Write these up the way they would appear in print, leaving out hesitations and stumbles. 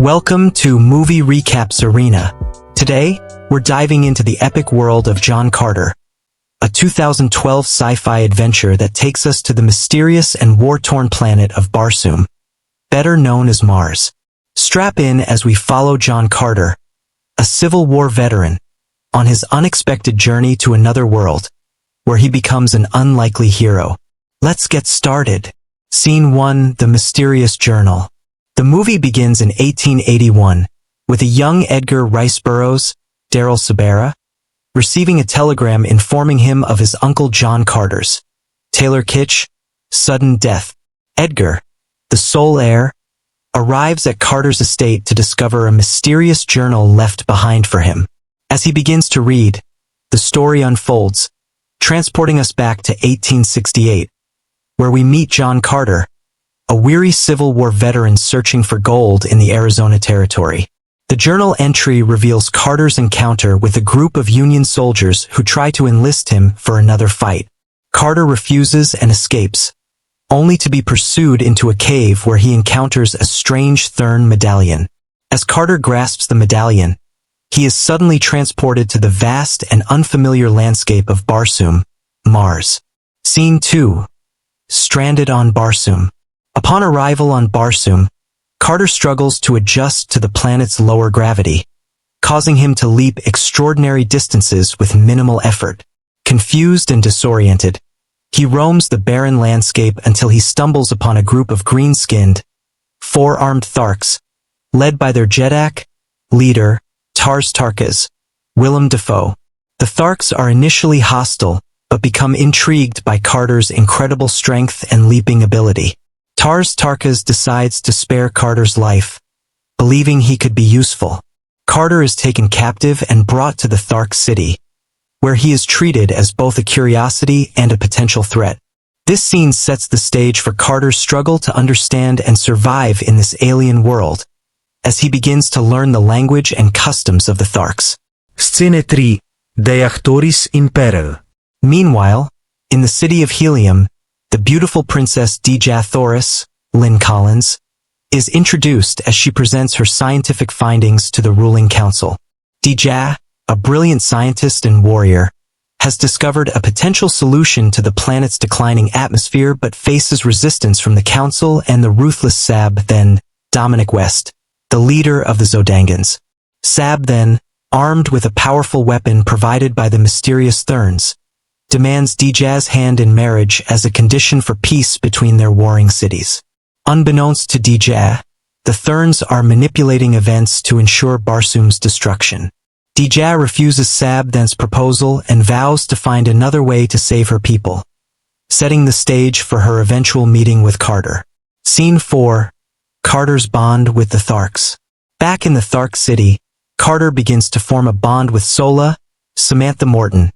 Welcome to Movie Recaps Arena. Today, we're diving into the epic world of John Carter, a 2012 sci-fi adventure that takes us to the mysterious and war-torn planet of Barsoom, better known as Mars. Strap in as we follow John Carter, a Civil War veteran, on his unexpected journey to another world, where he becomes an unlikely hero. Let's get started. Scene 1: The Mysterious Journal. The movie begins in 1881, with a young Edgar Rice Burroughs, Daryl Sabera, receiving a telegram informing him of his uncle John Carter's, Taylor Kitsch, sudden death. Edgar, the sole heir, arrives at Carter's estate to discover a mysterious journal left behind for him. As he begins to read, the story unfolds, transporting us back to 1868, where we meet John Carter, a weary Civil War veteran searching for gold in the Arizona Territory. The journal entry reveals Carter's encounter with a group of Union soldiers who try to enlist him for another fight. Carter refuses and escapes, only to be pursued into a cave where he encounters a strange Thurn medallion. As Carter grasps the medallion, he is suddenly transported to the vast and unfamiliar landscape of Barsoom, Mars. Scene 2: Stranded on Barsoom. Upon arrival on Barsoom, Carter struggles to adjust to the planet's lower gravity, causing him to leap extraordinary distances with minimal effort. Confused and disoriented, he roams the barren landscape until he stumbles upon a group of green-skinned, four-armed Tharks, led by their Jedak leader, Tars Tarkas, Willem Dafoe. The Tharks are initially hostile, but become intrigued by Carter's incredible strength and leaping ability. Tars Tarkas decides to spare Carter's life, believing he could be useful. Carter is taken captive and brought to the Thark city, where he is treated as both a curiosity and a potential threat. This scene sets the stage for Carter's struggle to understand and survive in this alien world, as he begins to learn the language and customs of the Tharks. Scene 3: De actoris in peril. Meanwhile, in the city of Helium, the beautiful Princess Dejah Thoris, Lynn Collins, is introduced as she presents her scientific findings to the ruling council. Dejah, a brilliant scientist and warrior, has discovered a potential solution to the planet's declining atmosphere but faces resistance from the council and the ruthless Sab then, Dominic West, the leader of the Zodangans. Sab then, armed with a powerful weapon provided by the mysterious Thurns, demands Dejah's hand in marriage as a condition for peace between their warring cities. Unbeknownst to Dejah, the Thurns are manipulating events to ensure Barsoom's destruction. Dejah refuses Sab then's proposal and vows to find another way to save her people, setting the stage for her eventual meeting with Carter. Scene 4: Carter's bond with the Tharks. Back in the Thark city, Carter begins to form a bond with Sola, Samantha Morton,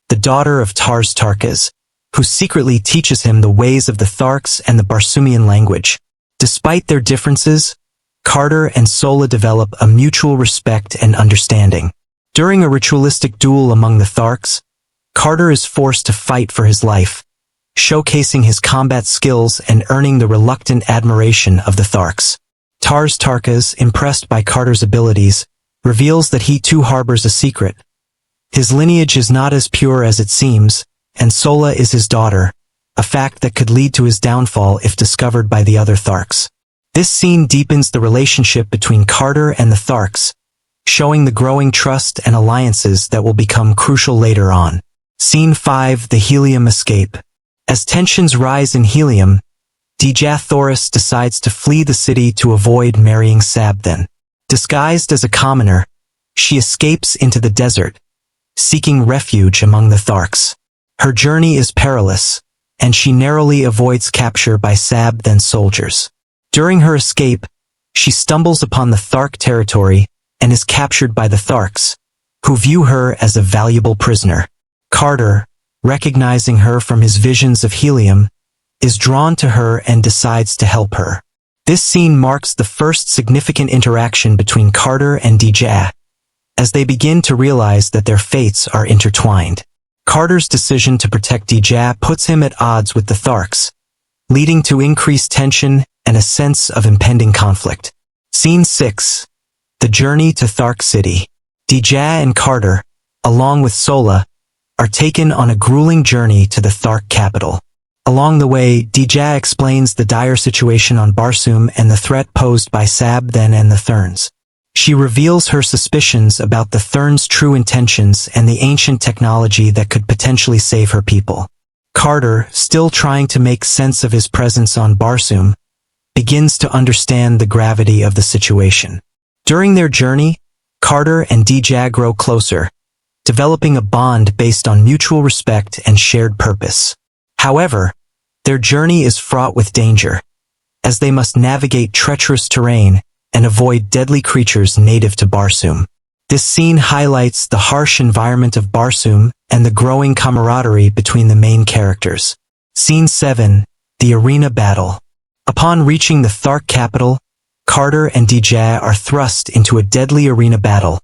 the daughter of Tars Tarkas, who secretly teaches him the ways of the Tharks and the Barsoomian language. Despite their differences, Carter and Sola develop a mutual respect and understanding. During a ritualistic duel among the Tharks, Carter is forced to fight for his life, showcasing his combat skills and earning the reluctant admiration of the Tharks. Tars Tarkas, impressed by Carter's abilities, reveals that he too harbors a secret. His lineage is not as pure as it seems, and Sola is his daughter, a fact that could lead to his downfall if discovered by the other Tharks. This scene deepens the relationship between Carter and the Tharks, showing the growing trust and alliances that will become crucial later on. Scene 5: The Helium Escape. As tensions rise in Helium, Dejah Thoris decides to flee the city to avoid marrying Sab then. Disguised as a commoner, she escapes into the desert, seeking refuge among the Tharks. Her journey is perilous, and she narrowly avoids capture by Sab then soldiers. During her escape, she stumbles upon the Thark territory and is captured by the Tharks, who view her as a valuable prisoner. Carter, recognizing her from his visions of Helium, is drawn to her and decides to help her. This scene marks the first significant interaction between Carter and Dejah, as they begin to realize that their fates are intertwined. Carter's decision to protect Dejah puts him at odds with the Tharks, leading to increased tension and a sense of impending conflict. Scene 6. The Journey to Thark City. Dejah and Carter, along with Sola, are taken on a grueling journey to the Thark capital. Along the way, Dejah explains the dire situation on Barsoom and the threat posed by Sabden and the Therns. She reveals her suspicions about the Therns' true intentions and the ancient technology that could potentially save her people. Carter, still trying to make sense of his presence on Barsoom, begins to understand the gravity of the situation. During their journey, Carter and Dejah grow closer, developing a bond based on mutual respect and shared purpose. However, their journey is fraught with danger, as they must navigate treacherous terrain and avoid deadly creatures native to Barsoom. This scene highlights the harsh environment of Barsoom and the growing camaraderie between the main characters. Scene 7. The Arena Battle. Upon reaching the Thark capital, Carter and Dejah are thrust into a deadly arena battle,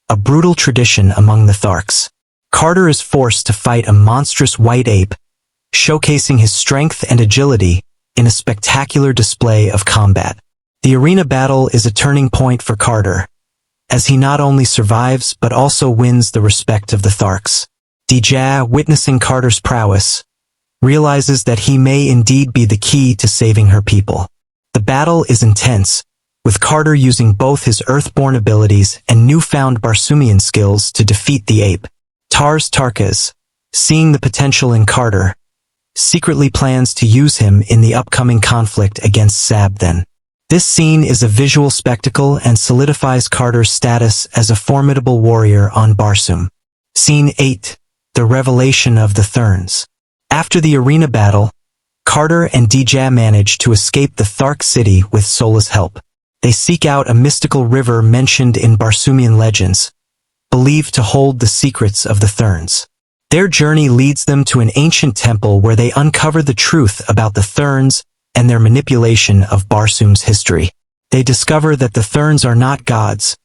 a brutal tradition among the Tharks. Carter is forced to fight a monstrous white ape, showcasing his strength and agility in a spectacular display of combat. The arena battle is a turning point for Carter, as he not only survives but also wins the respect of the Tharks. Dejah, witnessing Carter's prowess, realizes that he may indeed be the key to saving her people. The battle is intense, with Carter using both his Earthborn abilities and newfound Barsoomian skills to defeat the ape. Tars Tarkas, seeing the potential in Carter, secretly plans to use him in the upcoming conflict against Sabden. This scene is a visual spectacle and solidifies Carter's status as a formidable warrior on Barsoom. Scene 8. The Revelation of the Therns. After the arena battle, Carter and Dejah manage to escape the Thark city with Sola's help. They seek out a mystical river mentioned in Barsoomian legends, believed to hold the secrets of the Therns. Their journey leads them to an ancient temple where they uncover the truth about the Therns and their manipulation of Barsoom's history. They discover that the Therns are not gods,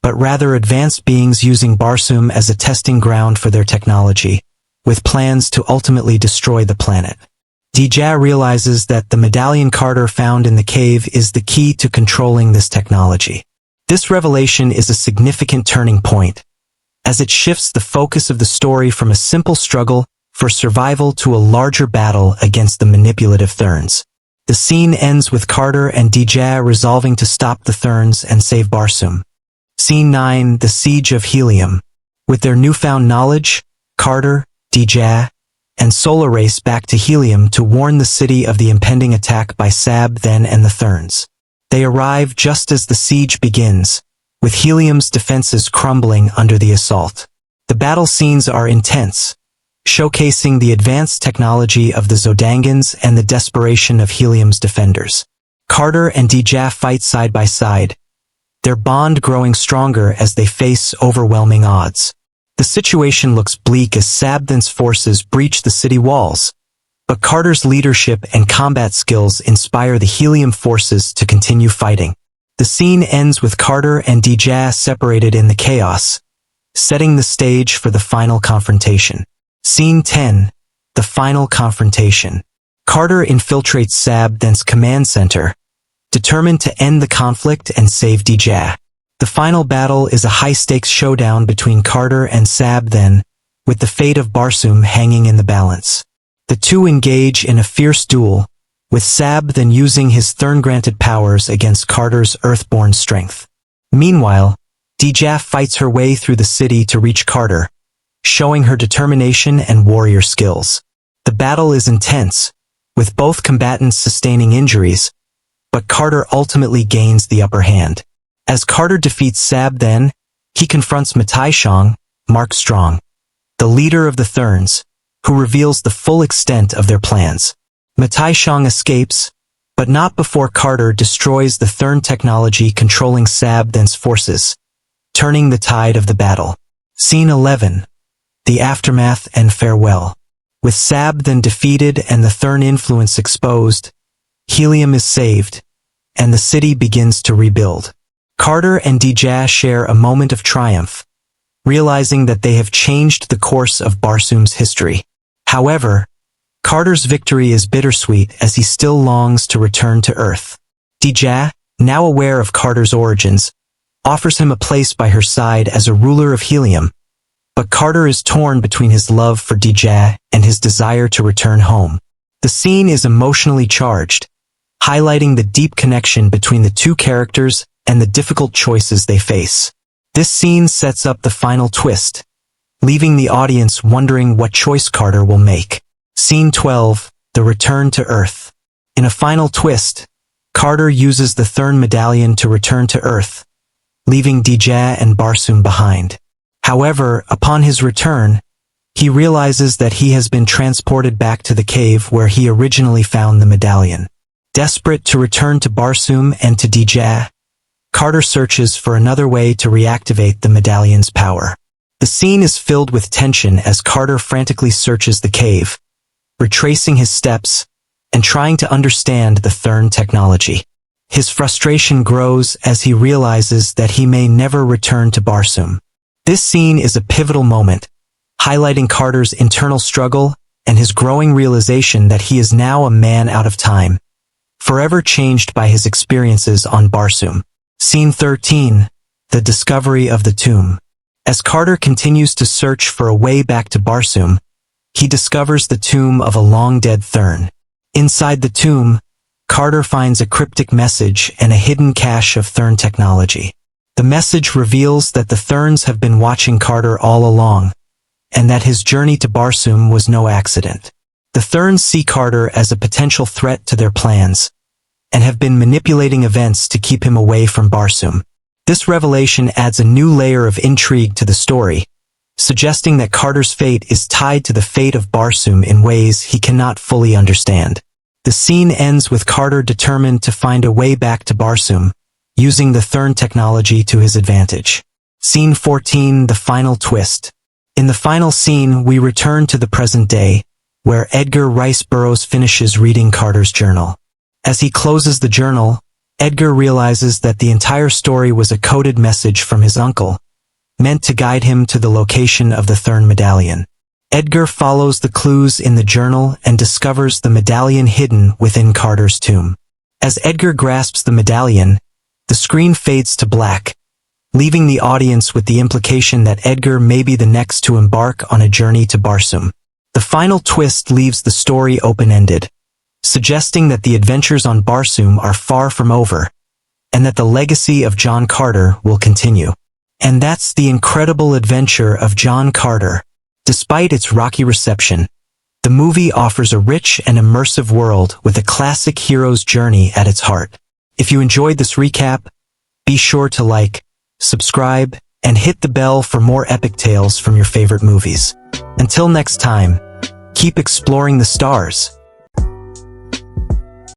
but rather advanced beings using Barsoom as a testing ground for their technology, with plans to ultimately destroy the planet. Dejah realizes that the medallion Carter found in the cave is the key to controlling this technology. This revelation is a significant turning point, as it shifts the focus of the story from a simple struggle for survival to a larger battle against the manipulative Therns. The scene ends with Carter and Dejah resolving to stop the Therns and save Barsoom. Scene 9. The Siege of Helium. With their newfound knowledge, Carter, Dejah, and Sola race back to Helium to warn the city of the impending attack by Sabden and the Therns. They arrive just as the siege begins, with Helium's defenses crumbling under the assault. The battle scenes are intense, showcasing the advanced technology of the Zodangans and the desperation of Helium's defenders. Carter and Dejah fight side by side, their bond growing stronger as they face overwhelming odds. The situation looks bleak as Sabden's forces breach the city walls, but Carter's leadership and combat skills inspire the Helium forces to continue fighting. The scene ends with Carter and Dejah separated in the chaos, setting the stage for the final confrontation. Scene 10. The Final Confrontation. Carter infiltrates Sabden's command center, determined to end the conflict and save Dejah. The final battle is a high-stakes showdown between Carter and Sabden, with the fate of Barsoom hanging in the balance. The two engage in a fierce duel, with Sabden using his Thern-granted powers against Carter's Earthborn strength. Meanwhile, Dejah fights her way through the city to reach Carter, showing her determination and warrior skills. The battle is intense, with both combatants sustaining injuries, but Carter ultimately gains the upper hand. As Carter defeats Sabden, he confronts Mataishang, Mark Strong, the leader of the Therns, who reveals the full extent of their plans. Mataishang escapes, but not before Carter destroys the Thern technology controlling Sabden's forces, turning the tide of the battle. Scene 11. The Aftermath and Farewell. With Sabden defeated and the Thern influence exposed, Helium is saved, and the city begins to rebuild. Carter and Dejah share a moment of triumph, realizing that they have changed the course of Barsoom's history. However, Carter's victory is bittersweet as he still longs to return to Earth. Dejah, now aware of Carter's origins, offers him a place by her side as a ruler of Helium. But Carter is torn between his love for Dija and his desire to return home. The scene is emotionally charged, highlighting the deep connection between the two characters and the difficult choices they face. This scene sets up the final twist, leaving the audience wondering what choice Carter will make. Scene 12, The Return to Earth. In a final twist, Carter uses the Thurn medallion to return to Earth, leaving Dija and Barsoom behind. However, upon his return, he realizes that he has been transported back to the cave where he originally found the medallion. Desperate to return to Barsoom and to Dija, Carter searches for another way to reactivate the medallion's power. The scene is filled with tension as Carter frantically searches the cave, retracing his steps and trying to understand the Thurn technology. His frustration grows as he realizes that he may never return to Barsoom. This scene is a pivotal moment, highlighting Carter's internal struggle and his growing realization that he is now a man out of time, forever changed by his experiences on Barsoom. Scene 13, The Discovery of the Tomb. As Carter continues to search for a way back to Barsoom, he discovers the tomb of a long-dead Thurn. Inside the tomb, Carter finds a cryptic message and a hidden cache of Thurn technology. The message reveals that the Thurns have been watching Carter all along, and that his journey to Barsoom was no accident. The Thurns see Carter as a potential threat to their plans, and have been manipulating events to keep him away from Barsoom. This revelation adds a new layer of intrigue to the story, suggesting that Carter's fate is tied to the fate of Barsoom in ways he cannot fully understand. The scene ends with Carter determined to find a way back to Barsoom, using the Thurn technology to his advantage. Scene 14, The Final Twist. In the final scene, we return to the present day, where Edgar Rice Burroughs finishes reading Carter's journal. As he closes the journal, Edgar realizes that the entire story was a coded message from his uncle, meant to guide him to the location of the Thurn medallion. Edgar follows the clues in the journal and discovers the medallion hidden within Carter's tomb. As Edgar grasps the medallion, the screen fades to black, leaving the audience with the implication that Edgar may be the next to embark on a journey to Barsoom. The final twist leaves the story open-ended, suggesting that the adventures on Barsoom are far from over, and that the legacy of John Carter will continue. And that's the incredible adventure of John Carter. Despite its rocky reception, the movie offers a rich and immersive world with a classic hero's journey at its heart. If you enjoyed this recap, be sure to like, subscribe, and hit the bell for more epic tales from your favorite movies. Until next time, keep exploring the stars.